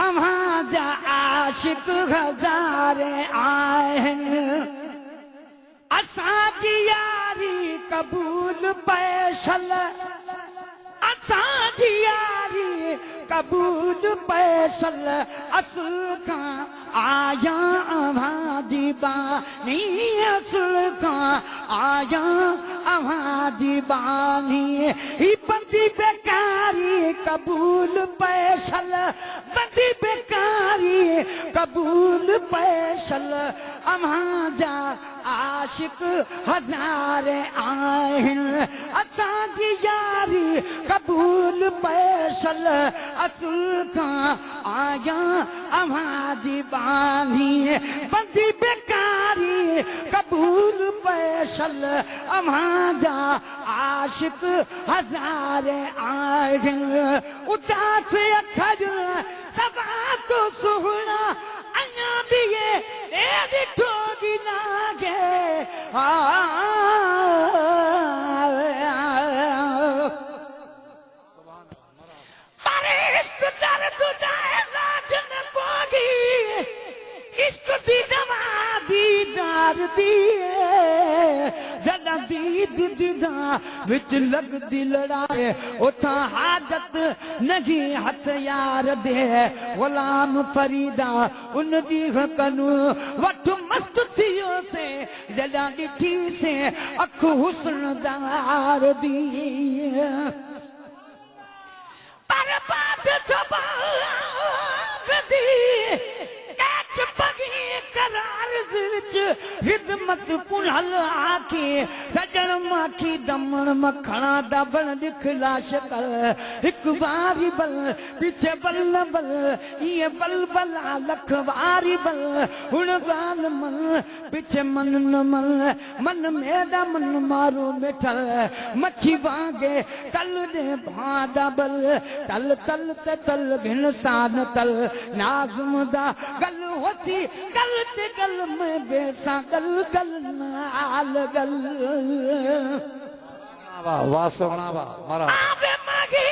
अमाजा आशिक हज़ारे आहिनि असांजी यारी कबूल पैसल असांजी यारी कबूल पैसल असुल खां आया अवांजी बानी असुल खां आया अवांजी बानी ही बंदी बेकारी कबूल पैसल बंदी बेकारी कबूल पैसल अवांजा आशिक हज़ारे आहिनि असांजी यारी कबूल पैसल असुल खां आया अवांजी बानी बंदी बेकारी कबूल पैसल अवांजा आशिक हज़ारे आहिनि उदास अखर सबा तो सुहिणा अञा बि ॾिठो गी नागे पर इश्क दर्द दा इलाज न पोगी इश्क दी दवा दीदार दी जदा दीद दीदा विच लगदी लड़ाई उथा हाजत नहीं हथ यार दे गुलाम फरीदा उन दी कनु वठ मस्त थियो से जदा डिठी से अख हुस्न दार दी पर बात सब दी एक बगी करार विच हिदमत पुनल आके सजन माखी दमन मखणा दबन दिखला शकल एक बारी बल पीछे बल बल ये बल बला लख बारी बल हुन गान मन पीछे मन न मन मन मेरा मन मारो मिठल मच्छी वांगे तल दे भादा बल तल तल ते तल घिनसान तल नाज़ुम दा गल होती गल ते गल में बेसा गल गल नाल गल वाह सोना वाह मारा आवे मागी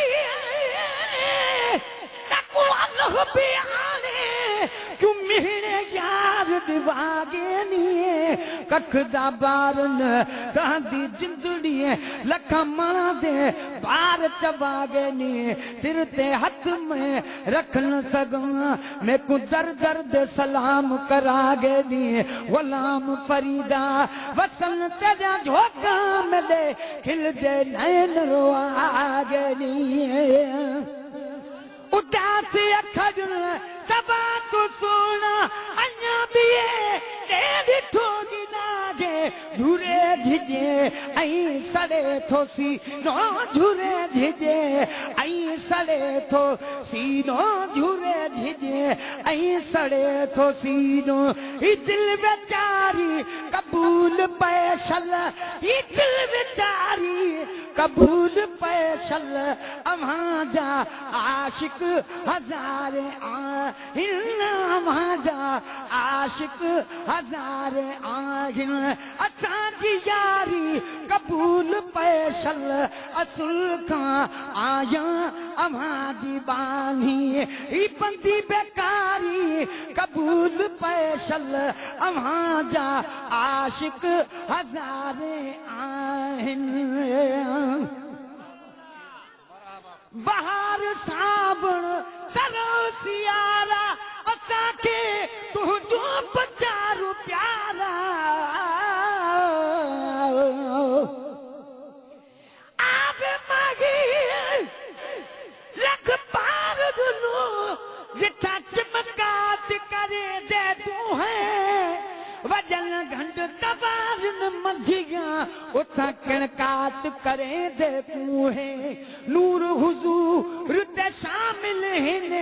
तको अल्लाह बियाने क्यों मेरे यार दिवागे नी कख दा बारन सादी जिंदड़ी लखा मणा दे बार चबागे नी सिर ते हाथ में रख न सगा मैं को दर दर दे सलाम करागे नी गुलाम फरीदा वसन तेरा झोंका में दे खिल दे नैन रोआगे नी उदास अखर सबा तो सोना अन्या भी ॾिठो गी नागे झूरे झिजे ऐं सड़े थो सीनो झूरे झिजे ऐं सड़े थो सीनो झूरे झिजे ऐं सड़े थो सीनो ही दिल बेचारी कबूल पैसल ही दिल बेचारी कबूल पैसल अवांजा आशिक हज़ारे आहिनि अवांजा आशिक हज़ारे आहिनि असांजी यारी कबूल पैसल असुल खां आया अवांजी बानी ही बंदी बेकारी कबूल पैसल अवांजा आशिक हज़ारे आहिनि बहार सावण सरो सियारा असांखे तुंहिंजो बचारो प्यारा आवे मागी लख पार दुनो जिठा चमकात करे दे तू है वजन घंट तबारन मंझिया उथा किणकात करे दे तू है नूर हुजूर ते शामिल हिन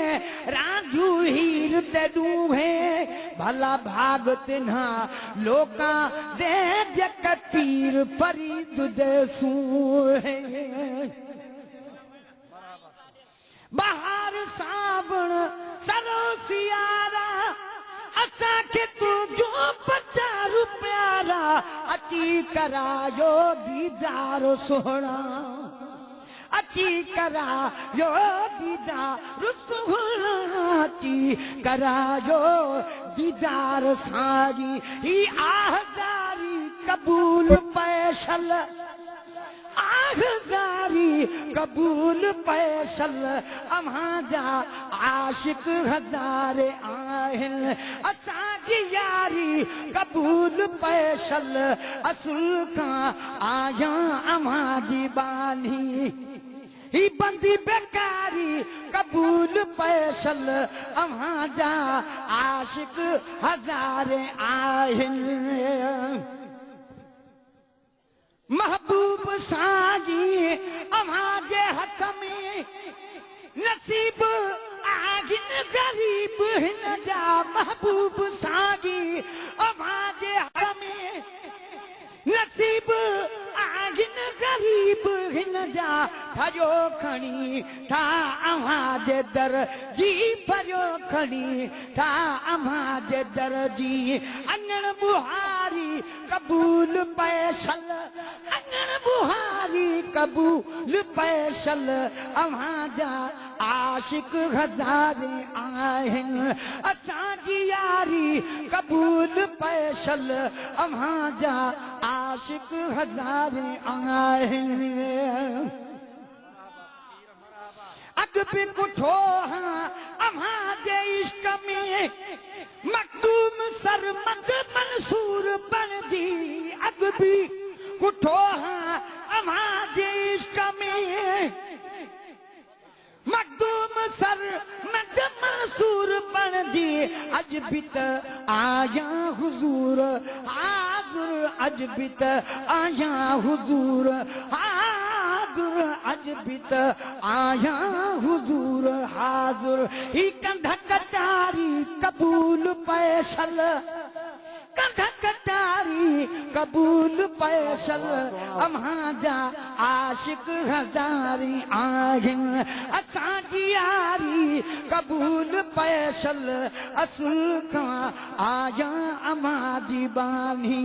रांझू हीर ते दूहे भला भाग तिन्हा लोका दे जक पीर फरीद दे सूहे बहार सावण सरो सियारा असांखे तुंहिंजो 50 रुपया अची करायो दीदार सोहणा अची करायो दीदार सोहणा अची करायो दीदार सारी ही आहज़ारी कबूल पैसल आगज़ारी कबूल पैसल अम्हाजा आशिक हज़ारे आहिनि असांजी यारी कबूल पैसल असुल खां आया अम्हाजी बानी ही बंदी बेकारी कबूल पैसल अम्हाजा आशिक हज़ारे आहिनि महबूब साजी अम्हाजे हथ में नसीब आगिन गरीब हिन जा महबूब साजी अम्हाजे हथ में नसीब आगिन गरीब हिन जा भरियो खणी था अम्हाजे दर जी भरियो खणी था अम्हाजे दर जी अनण बुहारी कबूल पैसल अनण बुहारी कबूल पैसल अम्हाजा आशिक हज़ारे आहिनि असांजी यारी कबूल पैसल अम्हाजा आशिक हज़ारे आहिनि अॻ बि कुठो हां अम्हाजे इश्क में मखदूम सरमद मंसूर बणजी अॻ बि कुठो हां अम्हाजे इश्क में मखदूम सरमद मंसूर बणजी अॼ बि त आया हुज़ूर हाज़ुर अॼ बि त आया हुज़ूर हाज़ुर अॼ बि त आया हुज़ूर हाज़ुर ही कंध कटारी कबूल पैसल कंध कटारी कबूल पैसल अम्हाजा आशिक हज़ारी आहिनि असांजी यारी कबूल पैसल असुल खां आया अम्हाजी बानी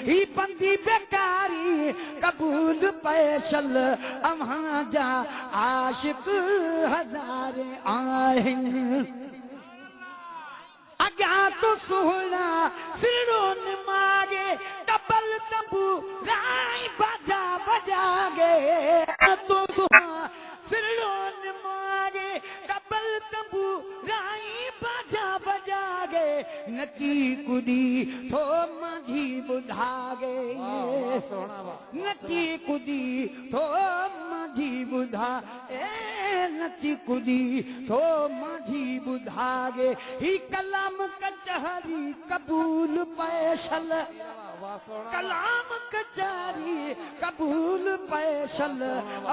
ही बंदी बेकारी कबूल पैसल अम्हाजा आशिक हज़ारे आहिनि अॻियां तो सुहिणा सिरोन मागे डबल तंबू राई बाजा बजागे तो सुहिणा सिरोन मागे डबल तंबू राई बाजा बजागे नची कुड़ी थो माझी ॿुधागे नची कुड़ी थो माझी ॿुधा नची कुड़ी थो माझी ॿुधागे ही कलाम कचहरी कबूल पैसल कलाम कचहरी कबूल पैसल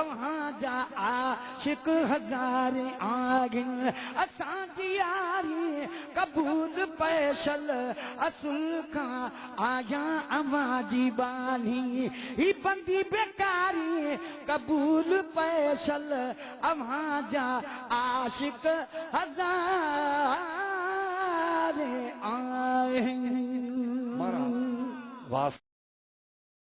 अम्हाजा आशिक हज़ारे आहिनि असांजी यारी कबूल पैसल असुल खां आया अम्हाजी बानी ही बंदी बेकारी कबूल पैसल अम्हाजा आशिक हज़ारे आहिनि वास